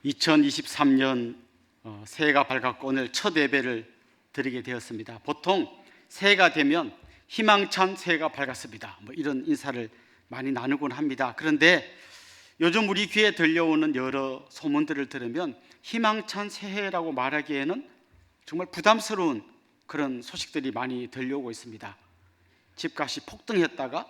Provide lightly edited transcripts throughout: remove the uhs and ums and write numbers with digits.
2023년 새해가 밝았고 오늘 첫 예배를 드리게 되었습니다. 보통 새해가 되면 희망찬 새해가 밝았습니다, 이런 인사를 많이 나누곤 합니다. 그런데 요즘 우리 귀에 들려오는 여러 소문들을 들으면 희망찬 새해라고 말하기에는 정말 부담스러운 그런 소식들이 많이 들려오고 있습니다. 집값이 폭등했다가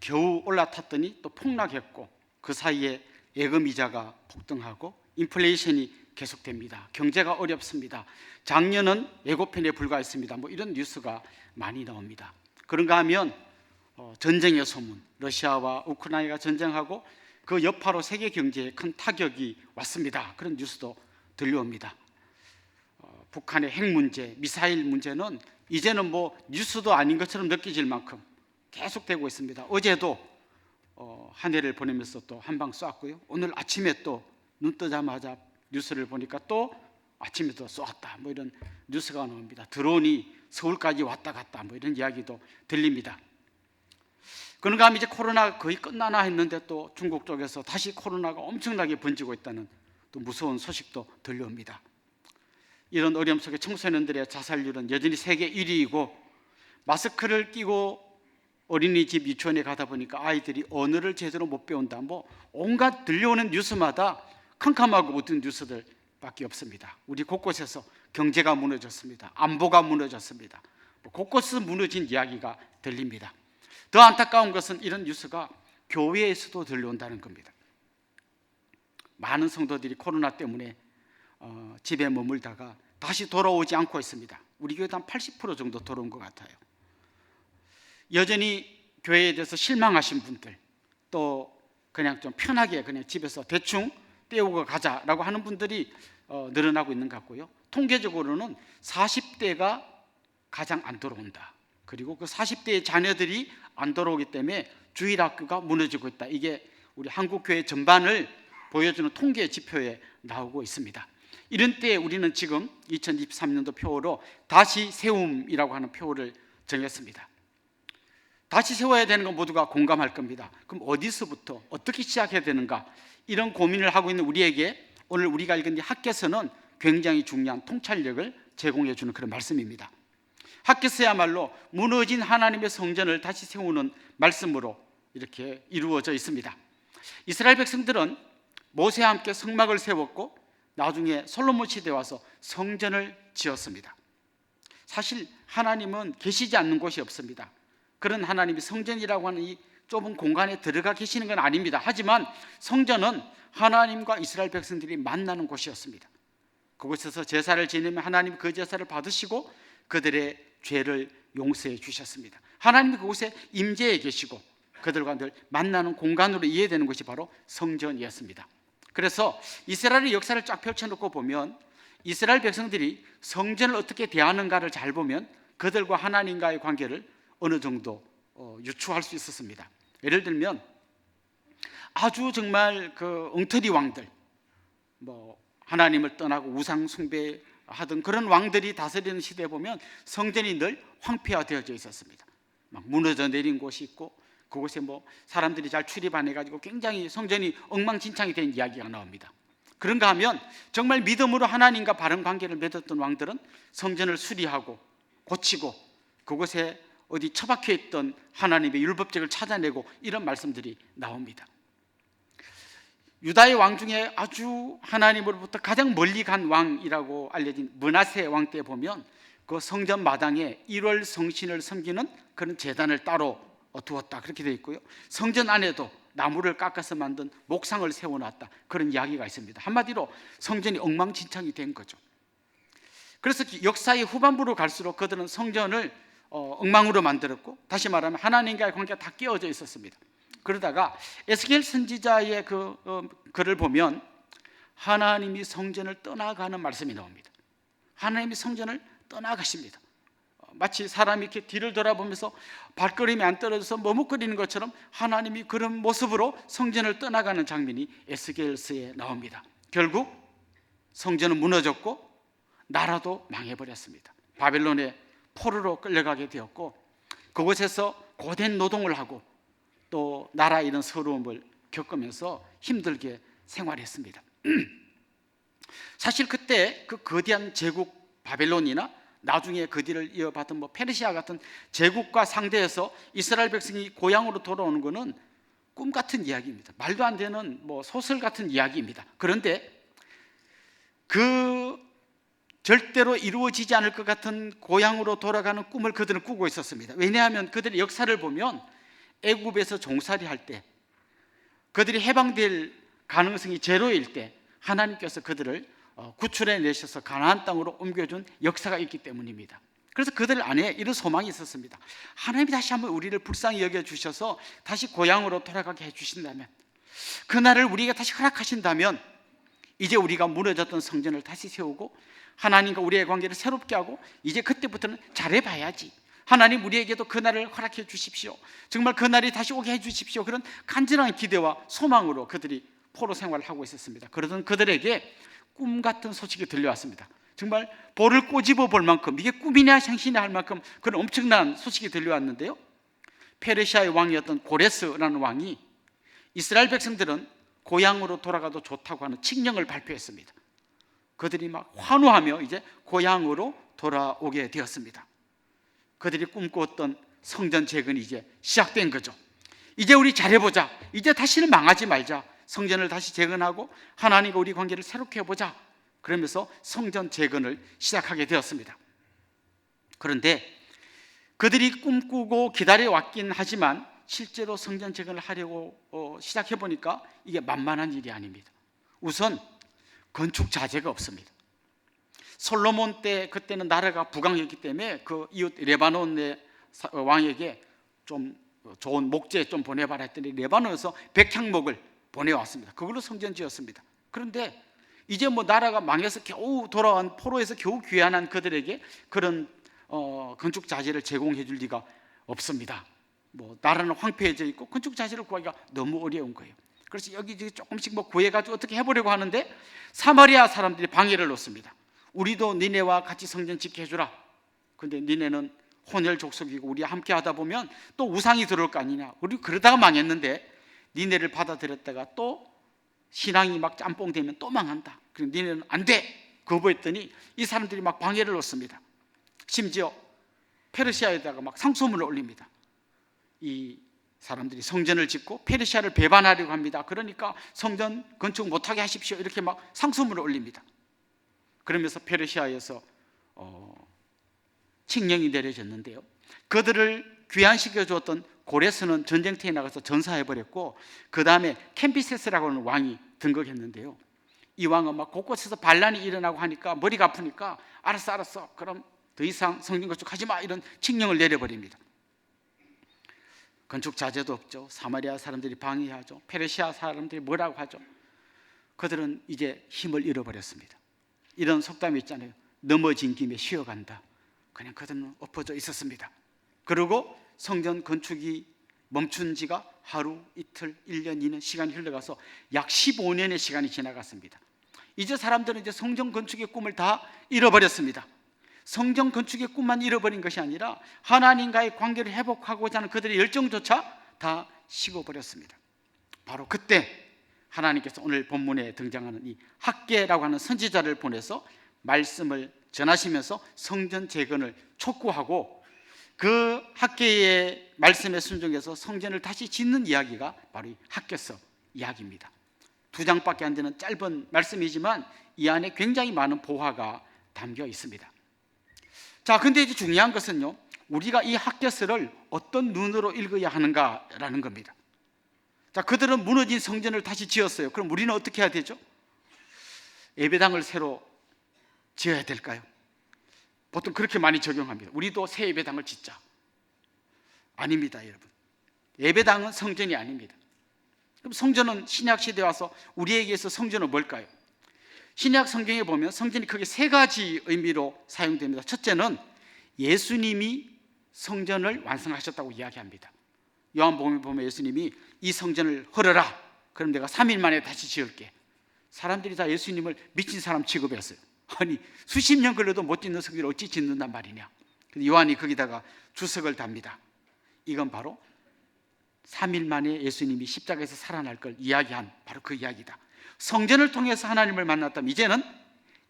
겨우 올라탔더니 또 폭락했고, 그 사이에 예금 이자가 폭등하고 인플레이션이 계속됩니다. 경제가 어렵습니다. 작년은 예고편에 불과했습니다. 이런 뉴스가 많이 나옵니다. 그런가 하면 전쟁의 소문, 러시아와 우크라이나가 전쟁하고 그 여파로 세계 경제에 큰 타격이 왔습니다. 그런 뉴스도 들려옵니다. 북한의 핵 문제, 미사일 문제는 이제는 뉴스도 아닌 것처럼 느껴질 만큼 계속되고 있습니다. 어제도 한 해를 보내면서 또 한 방 쏘았고요. 오늘 아침에 또 눈 뜨자마자 뉴스를 보니까 또 아침에 또 쏘았다, 이런 뉴스가 나옵니다. 드론이 서울까지 왔다 갔다, 이런 이야기도 들립니다. 그런가 하면 이제 코로나 거의 끝나나 했는데 또 중국 쪽에서 다시 코로나가 엄청나게 번지고 있다는 또 무서운 소식도 들려옵니다. 이런 어려움 속에 청소년들의 자살률은 여전히 세계 1위이고, 마스크를 끼고 어린이집 유치원에 가다 보니까 아이들이 언어를 제대로 못 배운다, 온갖 들려오는 뉴스마다 캄캄하고 어두운 뉴스들 밖에 없습니다. 우리 곳곳에서 경제가 무너졌습니다. 안보가 무너졌습니다. 곳곳에서 무너진 이야기가 들립니다. 더 안타까운 것은 이런 뉴스가 교회에서도 들려온다는 겁니다. 많은 성도들이 코로나 때문에 집에 머물다가 다시 돌아오지 않고 있습니다. 우리 교회도 한 80% 정도 돌아온 것 같아요. 여전히 교회에 대해서 실망하신 분들, 또 그냥 좀 편하게 그냥 집에서 대충 때우고 가자라고 하는 분들이 늘어나고 있는 것 같고요. 통계적으로는 40대가 가장 안 돌아온다. 그리고 그 40대의 자녀들이 안 돌아오기 때문에 주일학교가 무너지고 있다. 이게 우리 한국교회 전반을 보여주는 통계 지표에 나오고 있습니다. 이런 때에 우리는 지금 2023년도 표어로 다시 세움이라고 하는 표어를 정했습니다. 다시 세워야 되는 건 모두가 공감할 겁니다. 그럼 어디서부터 어떻게 시작해야 되는가, 이런 고민을 하고 있는 우리에게 오늘 우리가 읽은 이 학개서는 굉장히 중요한 통찰력을 제공해 주는 그런 말씀입니다. 학개서야말로 무너진 하나님의 성전을 다시 세우는 말씀으로 이렇게 이루어져 있습니다. 이스라엘 백성들은 모세와 함께 성막을 세웠고 나중에 솔로몬 시대에 와서 성전을 지었습니다. 사실 하나님은 계시지 않는 곳이 없습니다. 그런 하나님이 성전이라고 하는 이 좁은 공간에 들어가 계시는 건 아닙니다. 하지만 성전은 하나님과 이스라엘 백성들이 만나는 곳이었습니다. 그곳에서 제사를 지내면 하나님이 그 제사를 받으시고 그들의 죄를 용서해 주셨습니다. 하나님이 그곳에 임재해 계시고 그들과 늘 만나는 공간으로 이해되는 것이 바로 성전이었습니다. 그래서 이스라엘의 역사를 쫙 펼쳐놓고 보면 이스라엘 백성들이 성전을 어떻게 대하는가를 잘 보면 그들과 하나님과의 관계를 어느 정도 유추할 수 있었습니다. 예를 들면 아주 정말 그 엉터리 왕들, 하나님을 떠나고 우상 숭배하던 그런 왕들이 다스리는 시대에 보면 성전이 늘 황폐화되어져 있었습니다. 막 무너져 내린 곳이 있고 그곳에 사람들이 잘 출입 안 해가지고 굉장히 성전이 엉망진창이 된 이야기가 나옵니다. 그런가 하면 정말 믿음으로 하나님과 바른 관계를 맺었던 왕들은 성전을 수리하고 고치고 그곳에 어디 처박혀 있던 하나님의 율법책을 찾아내고 이런 말씀들이 나옵니다. 유다의 왕 중에 아주 하나님으로부터 가장 멀리 간 왕이라고 알려진 므낫세 왕 때 보면 그 성전 마당에 1월 성신을 섬기는 그런 제단을 따로 두었다, 그렇게 되어 있고요. 성전 안에도 나무를 깎아서 만든 목상을 세워놨다, 그런 이야기가 있습니다. 한마디로 성전이 엉망진창이 된 거죠. 그래서 역사의 후반부로 갈수록 그들은 성전을 엉망으로 만들었고, 다시 말하면 하나님과의 관계가 다 깨어져 있었습니다. 그러다가 에스겔 선지자의 글을 보면 하나님이 성전을 떠나가는 말씀이 나옵니다. 하나님이 성전을 떠나가십니다. 마치 사람이 이렇게 뒤를 돌아보면서 발걸음이 안 떨어져서 머뭇거리는 것처럼 하나님이 그런 모습으로 성전을 떠나가는 장면이 에스겔서에 나옵니다. 결국 성전은 무너졌고 나라도 망해버렸습니다. 바벨론의 포로로 끌려가게 되었고 그곳에서 고된 노동을 하고 또 나라 잃은 서러움을 겪으면서 힘들게 생활했습니다. 사실 그때 그 거대한 제국 바벨론이나 나중에 그 뒤를 이어받은 페르시아 같은 제국과 상대해서 이스라엘 백성이 고향으로 돌아오는 것은 꿈 같은 이야기입니다. 말도 안 되는 소설 같은 이야기입니다. 그런데 그 절대로 이루어지지 않을 것 같은 고향으로 돌아가는 꿈을 그들은 꾸고 있었습니다. 왜냐하면 그들의 역사를 보면 애굽에서 종살이 할 때, 그들이 해방될 가능성이 제로일 때 하나님께서 그들을 구출해 내셔서 가나안 땅으로 옮겨준 역사가 있기 때문입니다. 그래서 그들 안에 이런 소망이 있었습니다. 하나님이 다시 한번 우리를 불쌍히 여겨주셔서 다시 고향으로 돌아가게 해주신다면, 그날을 우리에게 다시 허락하신다면 이제 우리가 무너졌던 성전을 다시 세우고 하나님과 우리의 관계를 새롭게 하고 이제 그때부터는 잘해봐야지, 하나님 우리에게도 그날을 허락해 주십시오, 정말 그날이 다시 오게 해주십시오, 그런 간절한 기대와 소망으로 그들이 포로 생활을 하고 있었습니다. 그러던 그들에게 꿈 같은 소식이 들려왔습니다. 정말 볼을 꼬집어 볼 만큼, 이게 꿈이냐 생시냐 할 만큼 그런 엄청난 소식이 들려왔는데요, 페르시아의 왕이었던 고레스라는 왕이 이스라엘 백성들은 고향으로 돌아가도 좋다고 하는 칙령을 발표했습니다. 그들이 막 환호하며 이제 고향으로 돌아오게 되었습니다. 그들이 꿈꾸었던 성전 재건이 이제 시작된 거죠. 이제 우리 잘해보자, 이제 다시는 망하지 말자, 성전을 다시 재건하고 하나님과 우리 관계를 새롭게 해보자, 그러면서 성전 재건을 시작하게 되었습니다. 그런데 그들이 꿈꾸고 기다려왔긴 하지만 실제로 성전 재건을 하려고 시작해보니까 이게 만만한 일이 아닙니다. 우선 건축 자재가 없습니다. 솔로몬 때, 그때는 나라가 부강했기 때문에 그 이웃 레바논의 왕에게 좀 좋은 목재 좀 보내봐라 했더니 레바논에서 백향목을 보내왔습니다. 그걸로 성전 지었습니다. 그런데 이제 나라가 망해서 겨우 돌아온 포로에서 겨우 귀환한 그들에게 그런 건축 자재를 제공해 줄 리가 없습니다. 나라는 황폐해져 있고 건축 자재를 구하기가 너무 어려운 거예요. 그래서 여기저기 조금씩 구해가지고 어떻게 해보려고 하는데 사마리아 사람들이 방해를 놓습니다. 우리도 니네와 같이 성전 짓게 해주라. 근데 니네는 혼혈 족속이고 우리와 함께 하다 보면 또 우상이 들어올 거 아니냐, 우리 그러다가 망했는데 니네를 받아들였다가 또 신앙이 막 짬뽕되면 또 망한다, 그럼 니네는 안 돼, 거부했더니 이 사람들이 막 방해를 놓습니다. 심지어 페르시아에다가 막 상소문을 올립니다. 이 사람들이 성전을 짓고 페르시아를 배반하려고 합니다. 그러니까 성전 건축 못하게 하십시오, 이렇게 막 상소문을 올립니다. 그러면서 페르시아에서 칙령이 내려졌는데요, 그들을 귀환시켜 주었던 고레스는 전쟁터에 나가서 전사해버렸고, 그 다음에 캠비세스라고 하는 왕이 등극했는데요, 이 왕은 막 곳곳에서 반란이 일어나고 하니까 머리가 아프니까 알았어 그럼 더 이상 성전 건축하지 마, 이런 칙령을 내려버립니다. 건축 자재도 없죠. 사마리아 사람들이 방해하죠. 페르시아 사람들이 뭐라고 하죠. 그들은 이제 힘을 잃어버렸습니다. 이런 속담이 있잖아요. 넘어진 김에 쉬어간다. 그냥 그들은 엎어져 있었습니다. 그리고 성전 건축이 멈춘 지가 하루, 이틀, 1년, 2년 시간이 흘러가서 약 15년의 시간이 지나갔습니다. 이제 사람들은 이제 성전 건축의 꿈을 다 잃어버렸습니다. 성전 건축의 꿈만 잃어버린 것이 아니라 하나님과의 관계를 회복하고자 하는 그들의 열정조차 다 식어버렸습니다. 바로 그때 하나님께서 오늘 본문에 등장하는 이 학개라고 하는 선지자를 보내서 말씀을 전하시면서 성전 재건을 촉구하고, 그 학개의 말씀에 순종해서 성전을 다시 짓는 이야기가 바로 이 학개서 이야기입니다. 2장밖에 안 되는 짧은 말씀이지만 이 안에 굉장히 많은 보화가 담겨 있습니다. 자, 근데 이제 중요한 것은요, 우리가 이 학개서를 어떤 눈으로 읽어야 하는가라는 겁니다. 자, 그들은 무너진 성전을 다시 지었어요. 그럼 우리는 어떻게 해야 되죠? 예배당을 새로 지어야 될까요? 보통 그렇게 많이 적용합니다. 우리도 새 예배당을 짓자. 아닙니다, 여러분. 예배당은 성전이 아닙니다. 그럼 성전은 신약 시대에 와서 우리에게서 성전은 뭘까요? 신약 성경에 보면 성전이 크게 세 가지 의미로 사용됩니다. 첫째는 예수님이 성전을 완성하셨다고 이야기합니다. 요한복음에 보면 예수님이 이 성전을 헐어라, 그럼 내가 3일 만에 다시 지을게. 사람들이 다 예수님을 미친 사람 취급했어요. 아니, 수십 년 걸려도 못 짓는 성전을 어찌 짓는단 말이냐. 요한이 거기다가 주석을 답니다. 이건 바로 3일 만에 예수님이 십자가에서 살아날 걸 이야기한 바로 그 이야기다. 성전을 통해서 하나님을 만났다면 이제는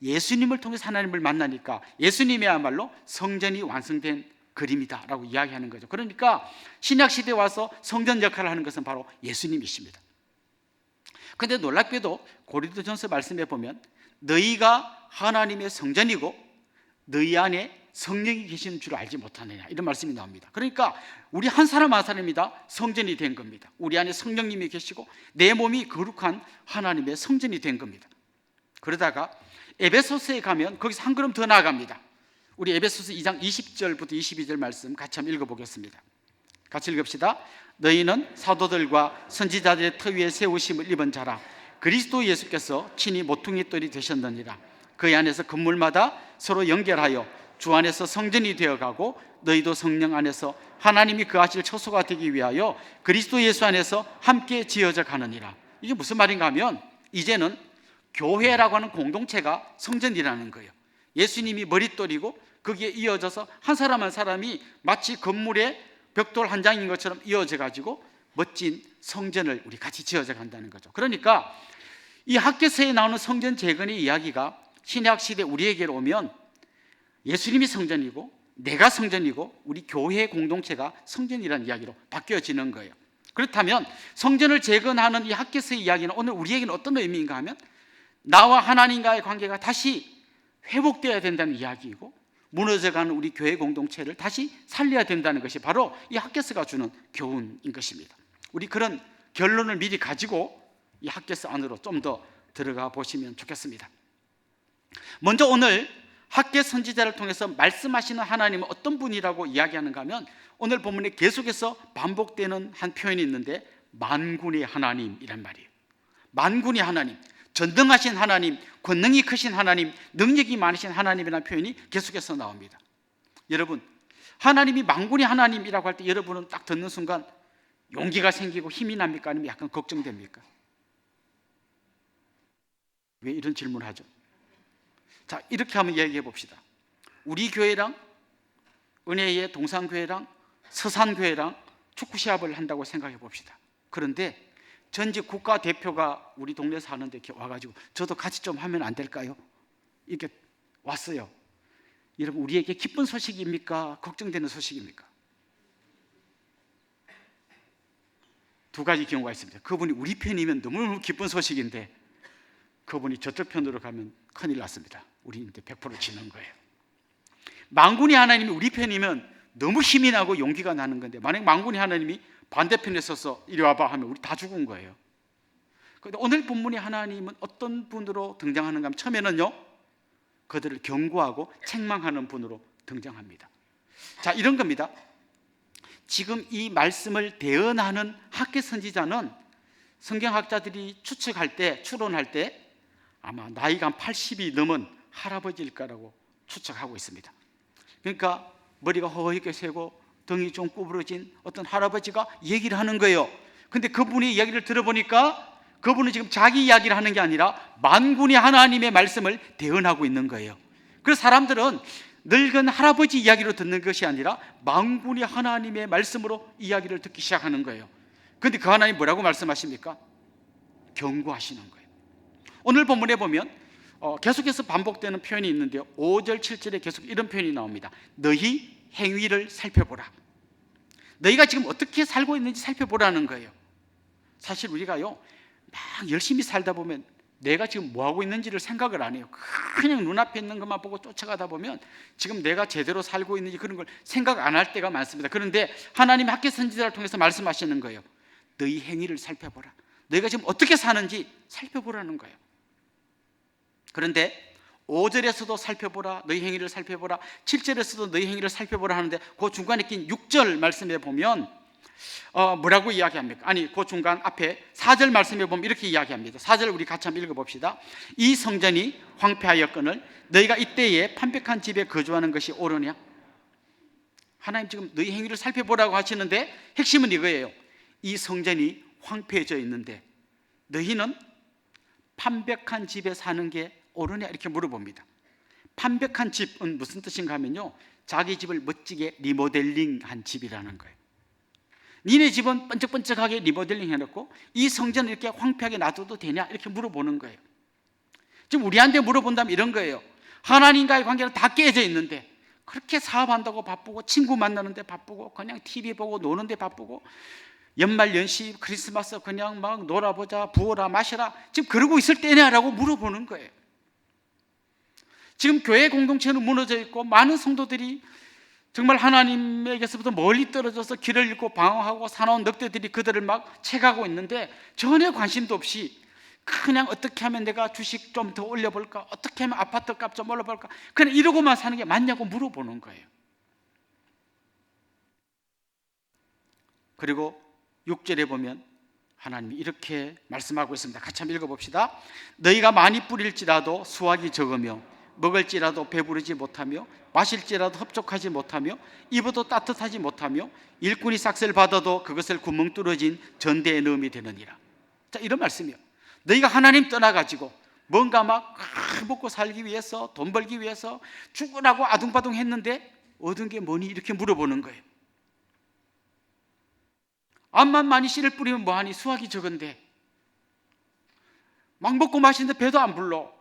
예수님을 통해서 하나님을 만나니까 예수님이야말로 성전이 완성된 그림이다라고 이야기하는 거죠. 그러니까 신약시대에 와서 성전 역할을 하는 것은 바로 예수님이십니다. 그런데 놀랍게도 고린도전서 말씀에 보면 너희가 하나님의 성전이고 너희 안에 성령이 계시는 줄 알지 못하느냐, 이런 말씀이 나옵니다. 그러니까 우리 한 사람 한 사람이 다 성전이 된 겁니다. 우리 안에 성령님이 계시고 내 몸이 거룩한 하나님의 성전이 된 겁니다. 그러다가 에베소서에 가면 거기서 한 걸음 더 나아갑니다. 우리 에베소서 2장 20절부터 22절 말씀 같이 한번 읽어보겠습니다. 같이 읽읍시다. 너희는 사도들과 선지자들의 터 위에 세우심을 입은 자라. 그리스도 예수께서 친히 모퉁이 돌이 되셨느니라. 그 안에서 건물마다 서로 연결하여 주 안에서 성전이 되어가고 너희도 성령 안에서 하나님이 거하실 처소가 되기 위하여 그리스도 예수 안에서 함께 지어져 가느니라. 이게 무슨 말인가 하면 이제는 교회라고 하는 공동체가 성전이라는 거예요. 예수님이 머릿돌이고 거기에 이어져서 한 사람 한 사람이 마치 건물의 벽돌 한 장인 것처럼 이어져 가지고 멋진 성전을 우리 같이 지어져 간다는 거죠. 그러니까 이 학개서에 나오는 성전 재건의 이야기가 신약시대 우리에게로 오면 예수님이 성전이고 내가 성전이고 우리 교회 공동체가 성전이라는 이야기로 바뀌어지는 거예요. 그렇다면 성전을 재건하는 이 학개서의 이야기는 오늘 우리에게는 어떤 의미인가 하면 나와 하나님과의 관계가 다시 회복되어야 된다는 이야기이고 무너져가는 우리 교회 공동체를 다시 살려야 된다는 것이 바로 이 학개서가 주는 교훈인 것입니다. 우리 그런 결론을 미리 가지고 이 학개서 안으로 좀 더 들어가 보시면 좋겠습니다. 먼저 오늘 학개 선지자를 통해서 말씀하시는 하나님은 어떤 분이라고 이야기하는가 하면 오늘 본문에 계속해서 반복되는 한 표현이 있는데 만군의 하나님이란 말이에요. 만군의 하나님, 전능하신 하나님, 권능이 크신 하나님, 능력이 많으신 하나님이라는 표현이 계속해서 나옵니다. 여러분, 하나님이 만군의 하나님이라고 할 때 여러분은 딱 듣는 순간 용기가 생기고 힘이 납니까? 아니면 약간 걱정됩니까? 왜 이런 질문을 하죠? 자, 이렇게 한번 얘기해 봅시다. 우리 교회랑 은혜의 동산교회랑 서산교회랑 축구 시합을 한다고 생각해 봅시다. 그런데 전직 국가대표가 우리 동네 사는데 이렇게 와가지고 저도 같이 좀 하면 안 될까요? 이렇게 왔어요. 여러분, 우리에게 기쁜 소식입니까? 걱정되는 소식입니까? 두 가지 경우가 있습니다. 그분이 우리 편이면 너무 기쁜 소식인데 그분이 저쪽 편으로 가면 큰일 났습니다. 우리 이제 100% 지는 거예요. 만군의 하나님이 우리 편이면 너무 힘이 나고 용기가 나는 건데 만약 만군의 하나님이 반대편에 서서 이리 와봐 하면 우리 다 죽은 거예요. 그런데 오늘 본문의 하나님은 어떤 분으로 등장하는가 하면 처음에는요 그들을 경고하고 책망하는 분으로 등장합니다. 자, 이런 겁니다. 지금 이 말씀을 대언하는 학개 선지자는 성경학자들이 추측할 때, 추론할 때 아마 나이가 한 80이 넘은 할아버지일 거라고 추측하고 있습니다. 그러니까 머리가 허옇게 새고 등이 좀 구부러진 어떤 할아버지가 얘기를 하는 거예요. 근데 그분이 이야기를 들어보니까 그분은 지금 자기 이야기를 하는 게 아니라 만군의 하나님의 말씀을 대언하고 있는 거예요. 그래서 사람들은 늙은 할아버지 이야기로 듣는 것이 아니라 만군의 하나님의 말씀으로 이야기를 듣기 시작하는 거예요. 그런데 그 하나님 뭐라고 말씀하십니까? 경고하시는 거예요. 오늘 본문에 보면 계속해서 반복되는 표현이 있는데요 5절 7절에 계속 이런 표현이 나옵니다. 너희 행위를 살펴보라. 너희가 지금 어떻게 살고 있는지 살펴보라는 거예요. 사실 우리가요 막 열심히 살다 보면 내가 지금 뭐하고 있는지를 생각을 안 해요. 그냥 눈앞에 있는 것만 보고 쫓아가다 보면 지금 내가 제대로 살고 있는지 그런 걸 생각 안 할 때가 많습니다. 그런데 하나님이 학개 선지자를 통해서 말씀하시는 거예요. 너희 행위를 살펴보라. 너희가 지금 어떻게 사는지 살펴보라는 거예요. 그런데 5절에서도 살펴보라, 너희 행위를 살펴보라, 7절에서도 너희 행위를 살펴보라 하는데 그 중간에 낀 6절 말씀에 보면 뭐라고 이야기합니까? 아니, 그 중간 앞에 4절 말씀에 보면 이렇게 이야기합니다. 4절 우리 같이 한번 읽어봅시다. 이 성전이 황폐하였거늘 너희가 이때에 판백한 집에 거주하는 것이 옳으냐? 하나님 지금 너희 행위를 살펴보라고 하시는데 핵심은 이거예요. 이 성전이 황폐해져 있는데 너희는 판백한 집에 사는 게 옳으냐? 이렇게 물어봅니다. 판백한 집은 무슨 뜻인가 하면요 자기 집을 멋지게 리모델링한 집이라는 거예요. 니네 집은 번쩍번쩍하게 리모델링 해놓고 이 성전을 이렇게 황폐하게 놔둬도 되냐? 이렇게 물어보는 거예요. 지금 우리한테 물어본다면 이런 거예요. 하나님과의 관계는 다 깨져 있는데 그렇게 사업한다고 바쁘고 친구 만나는데 바쁘고 그냥 TV 보고 노는데 바쁘고 연말 연시 크리스마스 그냥 막 놀아보자 부어라 마셔라 지금 그러고 있을 때냐라고 물어보는 거예요. 지금 교회 공동체는 무너져 있고 많은 성도들이 정말 하나님에게서부터 멀리 떨어져서 길을 잃고 방황하고 사나운 늑대들이 그들을 막 채가고 있는데 전혀 관심도 없이 그냥 어떻게 하면 내가 주식 좀 더 올려볼까, 어떻게 하면 아파트 값 좀 올려볼까, 그냥 이러고만 사는 게 맞냐고 물어보는 거예요. 그리고 6절에 보면 하나님이 이렇게 말씀하고 있습니다. 같이 한번 읽어봅시다. 너희가 많이 뿌릴지라도 수확이 적으며 먹을지라도 배부르지 못하며 마실지라도 흡족하지 못하며 입어도 따뜻하지 못하며 일꾼이 싹쓸 받아도 그것을 구멍 뚫어진 전대에 넣음이 되느니라. 자, 이런 말씀이요. 너희가 하나님 떠나가지고 뭔가 막 먹고 살기 위해서 돈 벌기 위해서 죽으라고 아둥바둥 했는데 얻은 게 뭐니? 이렇게 물어보는 거예요. 암만 많이 씨를 뿌리면 뭐하니? 수확이 적은데 막 먹고 마시는데 배도 안 불러.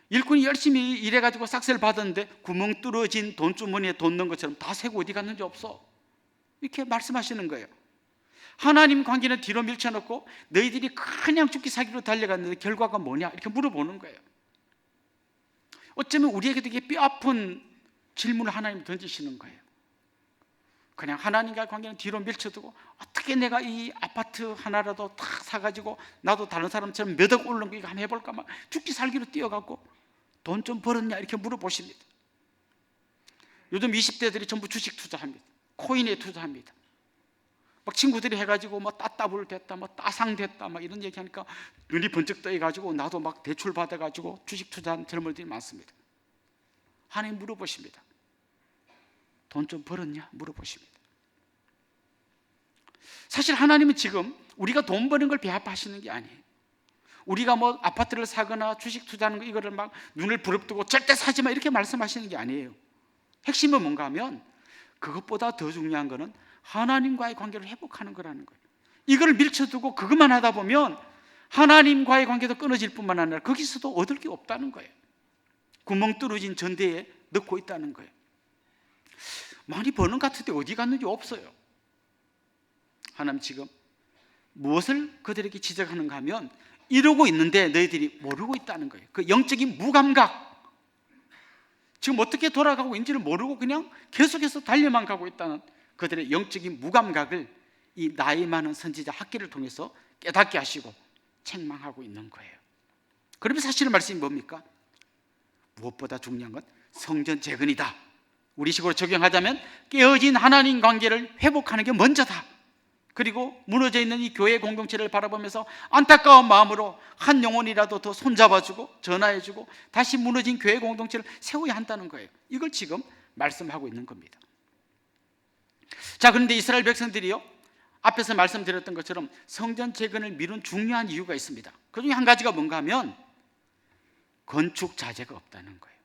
일꾼이 열심히 일해가지고 싹쓸 받았는데 구멍 뚫어진 돈주머니에 돈 넣은 것처럼 다 새고 어디 갔는지 없어. 이렇게 말씀하시는 거예요. 하나님 관계는 뒤로 밀쳐놓고 너희들이 그냥 죽기 살기로 달려갔는데 결과가 뭐냐? 이렇게 물어보는 거예요. 어쩌면 우리에게도 이게 뼈아픈 질문을 하나님 던지시는 거예요. 그냥 하나님과의 관계는 뒤로 밀쳐두고 어떻게 내가 이 아파트 하나라도 탁 사가지고 나도 다른 사람처럼 몇 억 오르는 거 이거 한번 해볼까 막 죽기 살기로 뛰어가고 돈 좀 벌었냐 이렇게 물어보십니다. 요즘 20대들이 전부 주식 투자합니다. 코인에 투자합니다. 막 친구들이 해가지고 뭐 따따블 됐다, 뭐 따상 됐다, 막 이런 얘기하니까 눈이 번쩍 떠가지고 나도 막 대출 받아가지고 주식 투자한 젊은이들이 많습니다. 하나님 물어보십니다. 돈 좀 벌었냐? 물어보십니다. 사실 하나님은 지금 우리가 돈 버는 걸 배아파하시는 게 아니에요. 우리가 뭐 아파트를 사거나 주식 투자하는 거 이거를 막 눈을 부릅뜨고 절대 사지 마 이렇게 말씀하시는 게 아니에요. 핵심은 뭔가 하면 그것보다 더 중요한 거는 하나님과의 관계를 회복하는 거라는 거예요. 이걸 밀쳐두고 그것만 하다 보면 하나님과의 관계도 끊어질 뿐만 아니라 거기서도 얻을 게 없다는 거예요. 구멍 뚫어진 전대에 넣고 있다는 거예요. 많이 버는 것 같은데 어디 갔는지 없어요. 하나님 지금 무엇을 그들에게 지적하는가 하면 이러고 있는데 너희들이 모르고 있다는 거예요. 그 영적인 무감각, 지금 어떻게 돌아가고 있는지를 모르고 그냥 계속해서 달려만 가고 있다는 그들의 영적인 무감각을 이 나이 많은 선지자 학기를 통해서 깨닫게 하시고 책망하고 있는 거예요. 그러면 사실은 말씀이 뭡니까? 무엇보다 중요한 건 성전 재건이다. 우리 식으로 적용하자면 깨어진 하나님 관계를 회복하는 게 먼저다. 그리고 무너져 있는 이 교회 공동체를 바라보면서 안타까운 마음으로 한 영혼이라도 더 손잡아주고 전화해주고 다시 무너진 교회 공동체를 세워야 한다는 거예요. 이걸 지금 말씀하고 있는 겁니다. 자, 그런데 이스라엘 백성들이요, 앞에서 말씀드렸던 것처럼 성전 재건을 미룬 중요한 이유가 있습니다. 그 중에 한 가지가 뭔가 하면 건축 자재가 없다는 거예요.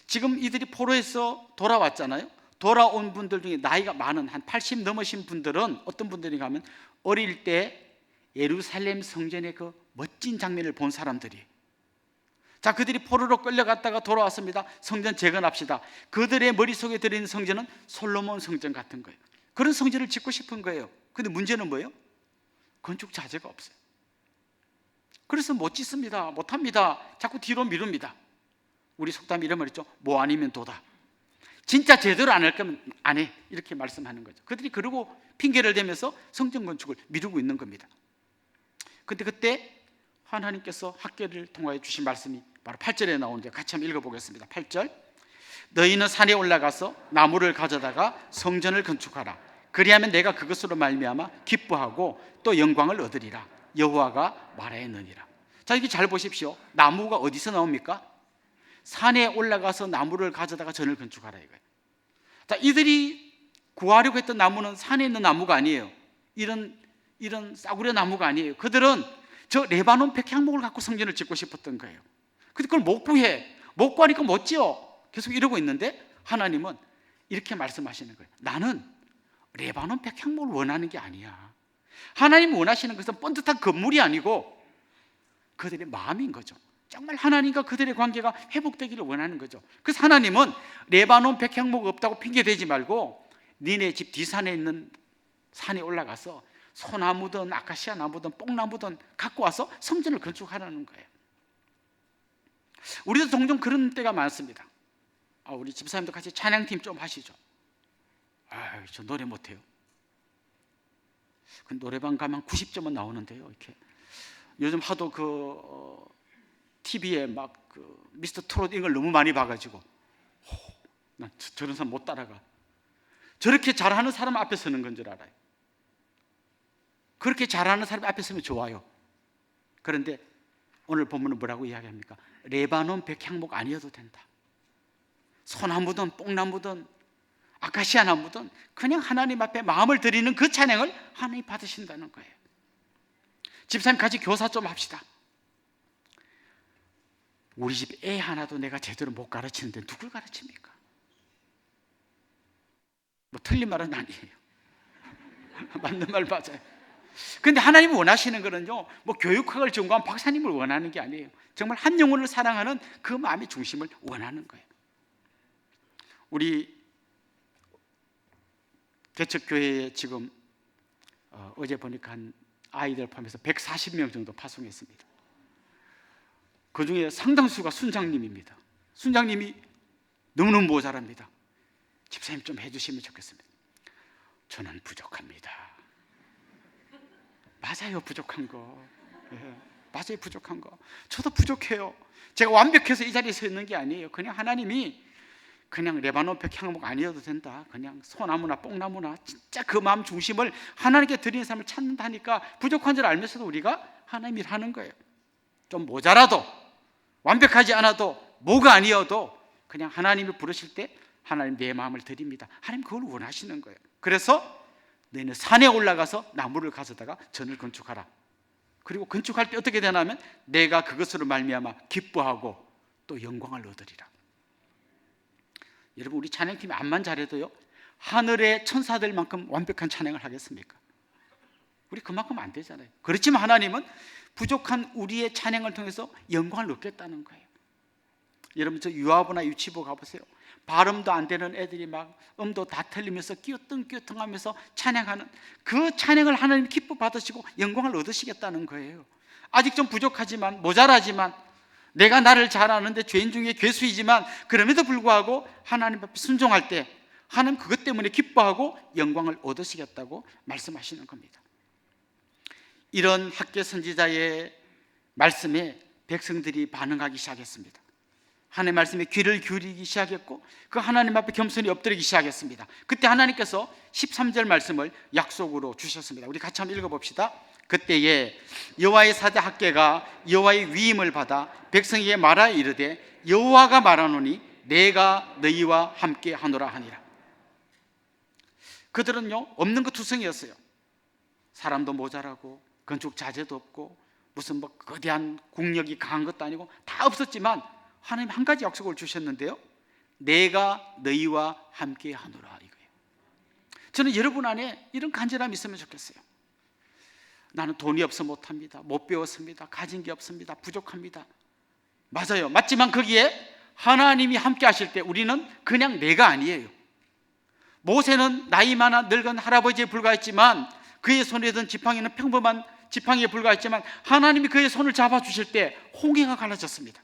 지금 이들이 포로에서 돌아왔잖아요. 돌아온 분들 중에 나이가 많은 한 80 넘으신 분들은 어떤 분들이 가면 어릴 때 예루살렘 성전의 그 멋진 장면을 본 사람들이, 자, 그들이 포로로 끌려갔다가 돌아왔습니다. 성전 재건합시다. 그들의 머릿속에 들어있는 성전은 솔로몬 성전 같은 거예요. 그런 성전을 짓고 싶은 거예요. 근데 문제는 뭐예요? 건축 자재가 없어요. 그래서 못 짓습니다. 못합니다. 자꾸 뒤로 미룹니다. 우리 속담 이런 말 있죠. 뭐 아니면 도다. 진짜 제대로 안 할 거면 안 해, 이렇게 말씀하는 거죠. 그들이 그러고 핑계를 대면서 성전 건축을 미루고 있는 겁니다. 근데 그때 하나님께서 학계를 통하여 주신 말씀이 바로 8절에 나오는데 같이 한번 읽어보겠습니다. 8절, 너희는 산에 올라가서 나무를 가져다가 성전을 건축하라. 그리하면 내가 그것으로 말미암아 기뻐하고 또 영광을 얻으리라. 여호와가 말하였느니라. 자, 이게 잘 보십시오. 나무가 어디서 나옵니까? 산에 올라가서 나무를 가져다가 전을 건축하라 이거예요. 자, 이들이 구하려고 했던 나무는 산에 있는 나무가 아니에요. 이런 싸구려 나무가 아니에요. 그들은 저 레바논 백향목을 갖고 성전을 짓고 싶었던 거예요. 근데 그걸 못 구해. 못 구하니까 못 지어. 계속 이러고 있는데 하나님은 이렇게 말씀하시는 거예요. 나는 레바논 백향목을 원하는 게 아니야. 하나님이 원하시는 것은 번듯한 건물이 아니고 그들의 마음인 거죠. 정말 하나님과 그들의 관계가 회복되기를 원하는 거죠. 그래서 하나님은 레바논 백향목 없다고 핑계대지 말고 니네 집 뒷산에 있는 산에 올라가서 소나무든 아카시아 나무든 뽕나무든 갖고 와서 성전을 건축하라는 거예요. 우리도 종종 그런 때가 많습니다. 우리 집사님도 같이 찬양팀 좀 하시죠. 저 노래 못해요. 그 노래방 가면 90점은 나오는데요. 이렇게 요즘 하도 TV에 막 미스터 트롯 이걸 너무 많이 봐가지고 난 저런 사람 못 따라가. 저렇게 잘하는 사람 앞에 서는 건 줄 알아요. 그렇게 잘하는 사람 앞에 서면 좋아요. 그런데 오늘 본문은 뭐라고 이야기합니까? 레바논 백향목 아니어도 된다. 소나무든 뽕나무든 아카시아 나무든 그냥 하나님 앞에 마음을 드리는 그 찬양을 하나님 받으신다는 거예요. 집사님 같이 교사 좀 합시다. 우리 집 애 하나도 내가 제대로 못 가르치는데 누굴 가르칩니까? 뭐 틀린 말은 아니에요. 맞는 말 맞아요. 근데 하나님이 원하시는 거는요, 뭐 교육학을 전공한 박사님을 원하는 게 아니에요. 정말 한 영혼을 사랑하는 그 마음의 중심을 원하는 거예요. 우리 개척교회에 지금 어제 보니까 한 아이들 포함해서 140명 정도 파송했습니다. 그 중에 상당수가 순장님입니다. 순장님이 너무너무 모자랍니다. 집사님 좀 해주시면 좋겠습니다. 저는 부족합니다. 맞아요, 부족한 거. 맞아요, 부족한 거. 저도 부족해요. 제가 완벽해서 이 자리에 서 있는 게 아니에요. 그냥 하나님이 그냥 레바논 백향목 아니어도 된다. 그냥 소나무나 뽕나무나 진짜 그 마음 중심을 하나님께 드리는 사람을 찾는다니까 부족한 줄 알면서도 우리가 하나님 일 하는 거예요. 좀 모자라도 완벽하지 않아도 뭐가 아니어도 그냥 하나님이 부르실 때 하나님 내 마음을 드립니다. 하나님 그걸 원하시는 거예요. 그래서 너희는 산에 올라가서 나무를 가져다가 전을 건축하라. 그리고 건축할 때 어떻게 되냐면 내가 그것으로 말미암아 기뻐하고 또 영광을 얻으리라. 여러분, 우리 찬양팀이 암만 잘해도요 하늘의 천사들만큼 완벽한 찬양을 하겠습니까? 우리 그만큼 안 되잖아요. 그렇지만 하나님은 부족한 우리의 찬양을 통해서 영광을 얻겠다는 거예요. 여러분, 저 유아부나 유치부 가보세요. 발음도 안 되는 애들이 막 음도 다 틀리면서 끼어뚱끼어뚱하면서 찬양하는 그 찬양을 하나님 기뻐 받으시고 영광을 얻으시겠다는 거예요. 아직 좀 부족하지만 모자라지만 내가 나를 잘 아는데 죄인 중에 괴수이지만 그럼에도 불구하고 하나님 앞에 순종할 때 하나님 그것 때문에 기뻐하고 영광을 얻으시겠다고 말씀하시는 겁니다. 이런 학개 선지자의 말씀에 백성들이 반응하기 시작했습니다. 하나님의 말씀에 귀를 기울이기 시작했고 그 하나님 앞에 겸손히 엎드리기 시작했습니다. 그때 하나님께서 13절 말씀을 약속으로 주셨습니다. 우리 같이 한번 읽어봅시다. 그때에 여호와의 사대 학개가 여호와의 위임을 받아 백성에게 말하여 이르되 여호와가 말하노니 내가 너희와 함께 하노라 하니라. 그들은요 없는 것 투성이었어요. 사람도 모자라고 건축 자재도 없고 무슨 뭐 거대한 국력이 강한 것도 아니고 다 없었지만 하나님 한 가지 약속을 주셨는데요, 내가 너희와 함께 하노라 이거예요. 저는 여러분 안에 이런 간절함이 있으면 좋겠어요. 나는 돈이 없어 못합니다. 못 배웠습니다. 가진 게 없습니다. 부족합니다. 맞아요. 맞지만 거기에 하나님이 함께 하실 때 우리는 그냥 내가 아니에요. 모세는 나이 많아 늙은 할아버지에 불과했지만 그의 손에 든 지팡이는 평범한 지팡이에 불과했지만 하나님이 그의 손을 잡아주실 때 홍해가 갈라졌습니다.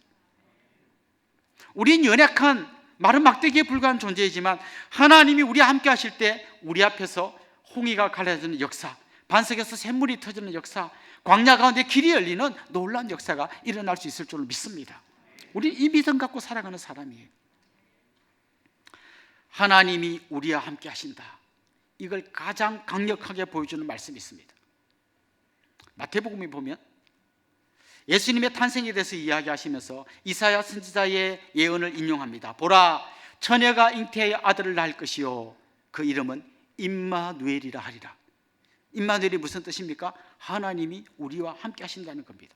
우린 연약한 마른 막대기에 불과한 존재이지만 하나님이 우리와 함께 하실 때 우리 앞에서 홍해가 갈라지는 역사, 반석에서 샘물이 터지는 역사, 광야 가운데 길이 열리는 놀라운 역사가 일어날 수 있을 줄 믿습니다. 우리 이 믿음 갖고 살아가는 사람이에요. 하나님이 우리와 함께 하신다. 이걸 가장 강력하게 보여주는 말씀이 있습니다. 마태복음에 보면 예수님의 탄생에 대해서 이야기하시면서 이사야 선지자의 예언을 인용합니다. 보라, 처녀가 잉태하여 아들을 낳을 것이요 그 이름은 임마누엘이라 하리라. 임마누엘이 무슨 뜻입니까? 하나님이 우리와 함께 하신다는 겁니다.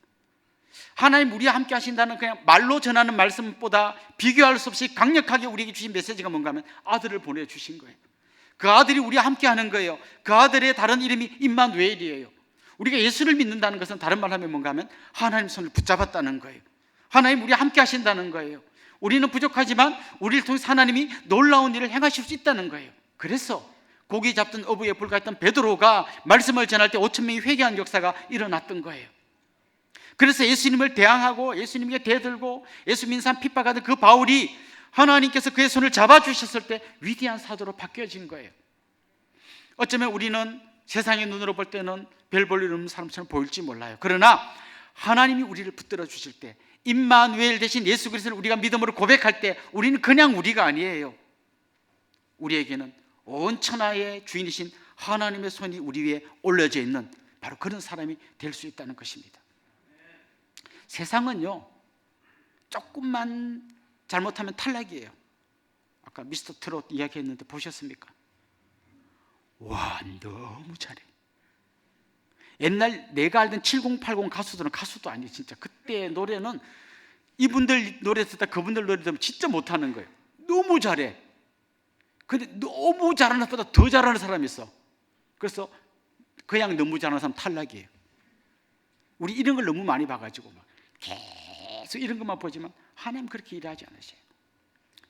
하나님 우리와 함께 하신다는 그냥 말로 전하는 말씀보다 비교할 수 없이 강력하게 우리에게 주신 메시지가 뭔가 하면 아들을 보내주신 거예요. 그 아들이 우리와 함께 하는 거예요. 그 아들의 다른 이름이 임마누엘이에요. 우리가 예수를 믿는다는 것은 다른 말로 하면 뭔가 하면 하나님 손을 붙잡았다는 거예요. 하나님 우리와 함께 하신다는 거예요. 우리는 부족하지만 우리를 통해서 하나님이 놀라운 일을 행하실 수 있다는 거예요. 그래서 고기 잡던 어부에 불과했던 베드로가 말씀을 전할 때 5천 명이 회개한 역사가 일어났던 거예요. 그래서 예수님을 대항하고 예수님께 대들고 예수 믿는 사람 핍박하던 그 바울이 하나님께서 그의 손을 잡아주셨을 때 위대한 사도로 바뀌어진 거예요. 어쩌면 우리는 세상의 눈으로 볼 때는 별 볼 일 없는 사람처럼 보일지 몰라요. 그러나 하나님이 우리를 붙들어 주실 때, 임마누엘 대신 예수 그리스도를 우리가 믿음으로 고백할 때 우리는 그냥 우리가 아니에요. 우리에게는 온 천하의 주인이신 하나님의 손이 우리 위에 올려져 있는 바로 그런 사람이 될 수 있다는 것입니다. 세상은요, 조금만 잘못하면 탈락이에요. 아까 미스터 트롯 이야기했는데 보셨습니까? 와, 너무 잘해. 옛날 내가 알던 7080 가수들은 가수도 아니에요. 진짜 그때 노래는 이분들 노래 듣다 그분들 노래 들으면 진짜 못하는 거예요. 너무 잘해. 근데 너무 잘하는 사람보다 더 잘하는 사람이 있어. 그래서 그냥 너무 잘하는 사람 탈락이에요. 우리 이런 걸 너무 많이 봐가지고 막 계속 이런 것만 보지만 하나님 그렇게 일하지 않으세요.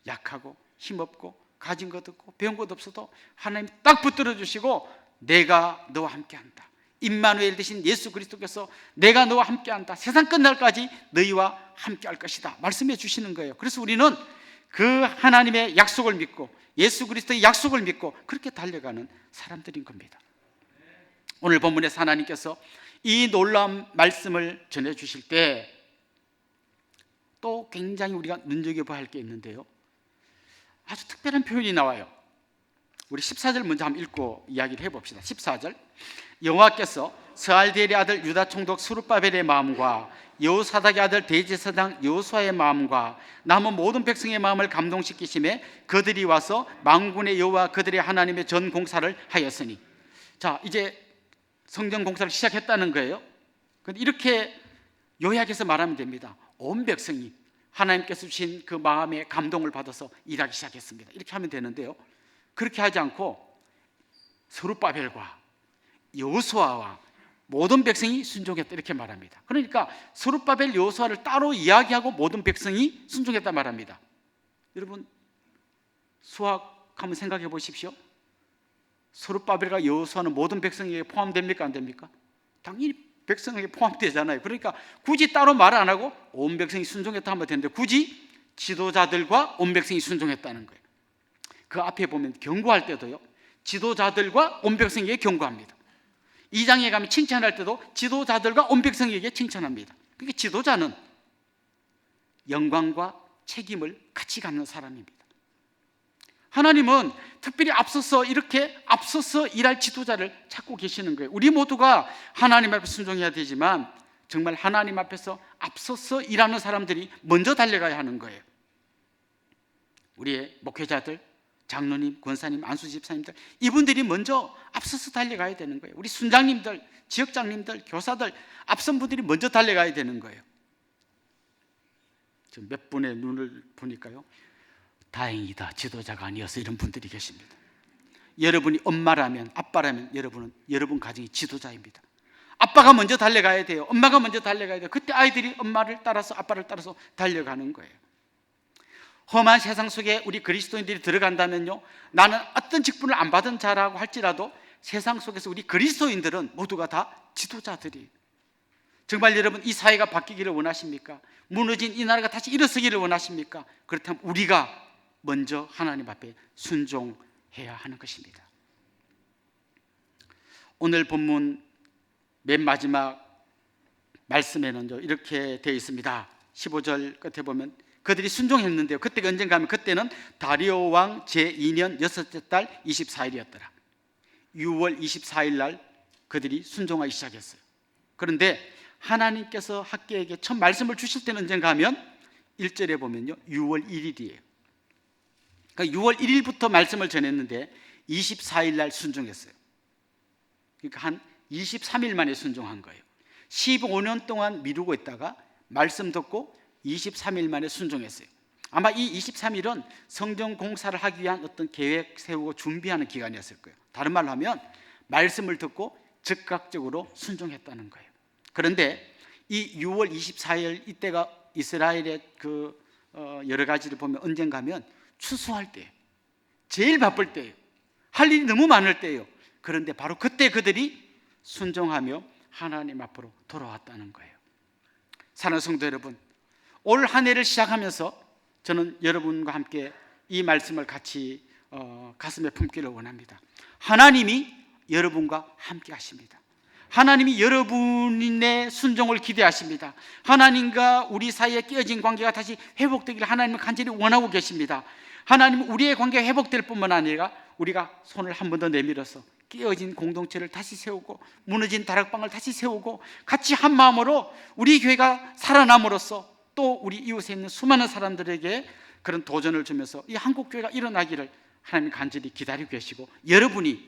약하고 힘없고 가진 것 없고 배운 것 없어도 하나님 딱 붙들어 주시고 내가 너와 함께한다. 임마누엘 대신 예수 그리스도께서 내가 너와 함께한다. 세상 끝날까지 너희와 함께할 것이다 말씀해 주시는 거예요. 그래서 우리는 그 하나님의 약속을 믿고 예수 그리스도의 약속을 믿고 그렇게 달려가는 사람들인 겁니다. 오늘 본문에서 하나님께서 이 놀라운 말씀을 전해 주실 때 또 굉장히 우리가 눈여겨봐야 할 게 있는데요, 아주 특별한 표현이 나와요. 우리 14절 먼저 한번 읽고 이야기를 해봅시다. 14절, 여호와께서 스알디엘의 아들 유다 총독 스룹바벨의 마음과 여호사닥의 아들 대제사장 여호수아의 마음과 남은 모든 백성의 마음을 감동시키심에 그들이 와서 만군의 여호와 그들의 하나님의 전 공사를 하였으니. 자, 이제 성전 공사를 시작했다는 거예요. 그런데 이렇게 요약해서 말하면 됩니다. 온 백성이 하나님께서 주신 그 마음의 감동을 받아서 일하기 시작했습니다. 이렇게 하면 되는데요, 그렇게 하지 않고 스룹바벨과 여호수아와 모든 백성이 순종했다 이렇게 말합니다. 그러니까 스룹바벨 여호수아를 따로 이야기하고 모든 백성이 순종했다 말합니다. 여러분 수학 한번 생각해 보십시오. 스룹바벨과 여호수아는 모든 백성에게 포함됩니까 안 됩니까? 당연히 백성에게 포함되잖아요. 그러니까 굳이 따로 말을 안 하고 온 백성이 순종했다 하면 되는데 굳이 지도자들과 온 백성이 순종했다는 거예요. 그 앞에 보면 경고할 때도요, 지도자들과 온 백성에게 경고합니다. 2장에 가면 칭찬할 때도 지도자들과 온 백성에게 칭찬합니다. 그러니까 지도자는 영광과 책임을 같이 갖는 사람입니다. 하나님은 특별히 이렇게 앞서서 일할 지도자를 찾고 계시는 거예요. 우리 모두가 하나님 앞에 순종해야 되지만 정말 하나님 앞에서 앞서서 일하는 사람들이 먼저 달려가야 하는 거예요. 우리의 목회자들, 장로님, 권사님, 안수집사님들, 이분들이 먼저 앞서서 달려가야 되는 거예요. 우리 순장님들, 지역장님들, 교사들, 앞선 분들이 먼저 달려가야 되는 거예요. 지금 몇 분의 눈을 보니까요, 다행이다, 지도자가 아니어서 이런 분들이 계십니다. 여러분이 엄마라면, 아빠라면 여러분 가정이 지도자입니다. 아빠가 먼저 달려가야 돼요. 엄마가 먼저 달려가야 돼요. 그때 아이들이 엄마를 따라서 아빠를 따라서 달려가는 거예요. 험한 세상 속에 우리 그리스도인들이 들어간다면요, 나는 어떤 직분을 안 받은 자라고 할지라도 세상 속에서 우리 그리스도인들은 모두가 다 지도자들이에요. 정말 여러분 이 사회가 바뀌기를 원하십니까? 무너진 이 나라가 다시 일어서기를 원하십니까? 그렇다면 우리가 먼저 하나님 앞에 순종해야 하는 것입니다. 오늘 본문 맨 마지막 말씀에는 이렇게 되어 있습니다. 15절 끝에 보면 그들이 순종했는데요, 그때가 언젠가 하면 그때는 다리오 왕 제2년 6째 달 24일이었더라. 6월 24일 날 그들이 순종하기 시작했어요. 그런데 하나님께서 학계에게 첫 말씀을 주실 때는 언젠가 하면 1절에 보면요, 6월 1일이에요. 그러니까 6월 1일부터 말씀을 전했는데 24일 날 순종했어요. 그러니까 한 23일 만에 순종한 거예요. 15년 동안 미루고 있다가 말씀 듣고 23일 만에 순종했어요. 아마 이 23일은 성전 공사를 하기 위한 어떤 계획 세우고 준비하는 기간이었을 거예요. 다른 말로 하면 말씀을 듣고 즉각적으로 순종했다는 거예요. 그런데 이 6월 24일 이때가 이스라엘의 여러 가지를 보면 언젠가면 추수할 때예요. 제일 바쁠 때예요. 할 일이 너무 많을 때예요. 그런데 바로 그때 그들이 순종하며 하나님 앞으로 돌아왔다는 거예요. 사랑하는 성도 여러분, 올 한 해를 시작하면서 저는 여러분과 함께 이 말씀을 같이 가슴에 품기를 원합니다. 하나님이 여러분과 함께 하십니다. 하나님이 여러분의 순종을 기대하십니다. 하나님과 우리 사이에 깨어진 관계가 다시 회복되기를 하나님은 간절히 원하고 계십니다. 하나님은 우리의 관계가 회복될 뿐만 아니라 우리가 손을 한 번 더 내밀어서 깨어진 공동체를 다시 세우고 무너진 다락방을 다시 세우고 같이 한 마음으로 우리 교회가 살아남으로써 또 우리 이웃에 있는 수많은 사람들에게 그런 도전을 주면서 이 한국교회가 일어나기를 하나님 간절히 기다리고 계시고 여러분이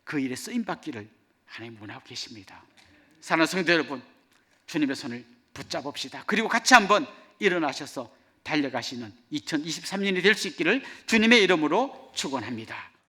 그 일에 쓰임받기를 하나님 원하고 계십니다. 사랑하는 성도 여러분, 주님의 손을 붙잡읍시다. 그리고 같이 한번 일어나셔서 달려가시는 2023년이 될 수 있기를 주님의 이름으로 축원합니다.